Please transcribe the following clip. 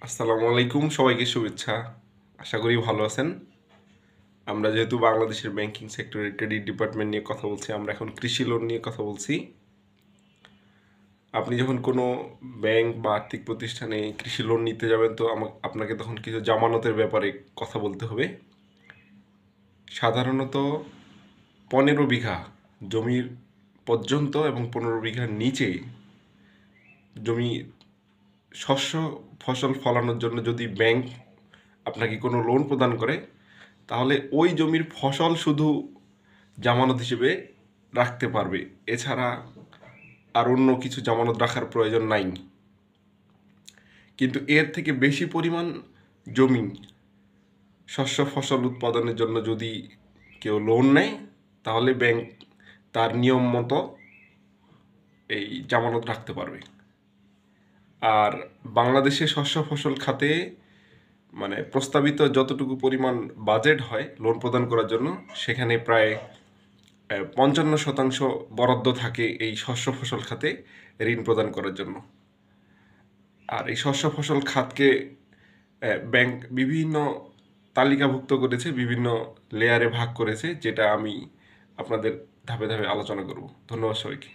আসসালামু আলাইকুম, সবাইকে শুভেচ্ছা। আশা করি ভালো আছেন। আমরা যেহেতু বাংলাদেশের ব্যাংকিং সেক্টরের ক্রেডিট ডিপার্টমেন্ট নিয়ে কথা বলছি, আমরা এখন কৃষি লোন নিয়ে কথা বলছি। আপনি যখন কোনো ব্যাংক বা আর্থিক প্রতিষ্ঠানে কৃষি লোন নিতে যাবেন, তো আপনাকে তখন কিছু জামানতের ব্যাপারে কথা বলতে হবে। সাধারণত 15 বিঘা জমির পর্যন্ত এবং 15 বিঘার নিচে জমি শস্য ফসল ফলানোর জন্য যদি ব্যাংক আপনাকে কোনো লোন প্রদান করে, তাহলে ওই জমির ফসল শুধু জামানত হিসেবে রাখতে পারবে। এছাড়া আর অন্য কিছু জামানত রাখার প্রয়োজন নাই। কিন্তু এর থেকে বেশি পরিমাণ জমি শস্য ফসল উৎপাদনের জন্য যদি কেউ লোন নেয়, তাহলে ব্যাংক তার নিয়ম মতো এই জামানত রাখতে পারবে। আর বাংলাদেশে শস্য ফসল খাতে প্রস্তাবিত যতটুকু পরিমাণ বাজেট হয় লোন প্রদান করার জন্য, সেখানে প্রায় 55% বরাদ্দ থাকে এই শস্য ফসল খাতে ঋণ প্রদান করার জন্য। আর এই শস্য ফসল খাতকে ব্যাংক বিভিন্ন তালিকাভুক্ত করেছে, বিভিন্ন লেয়ারে ভাগ করেছে, যেটা আমি আপনাদের ধাপে ধাপে আলোচনা করব। ধন্যবাদ সবাইকে।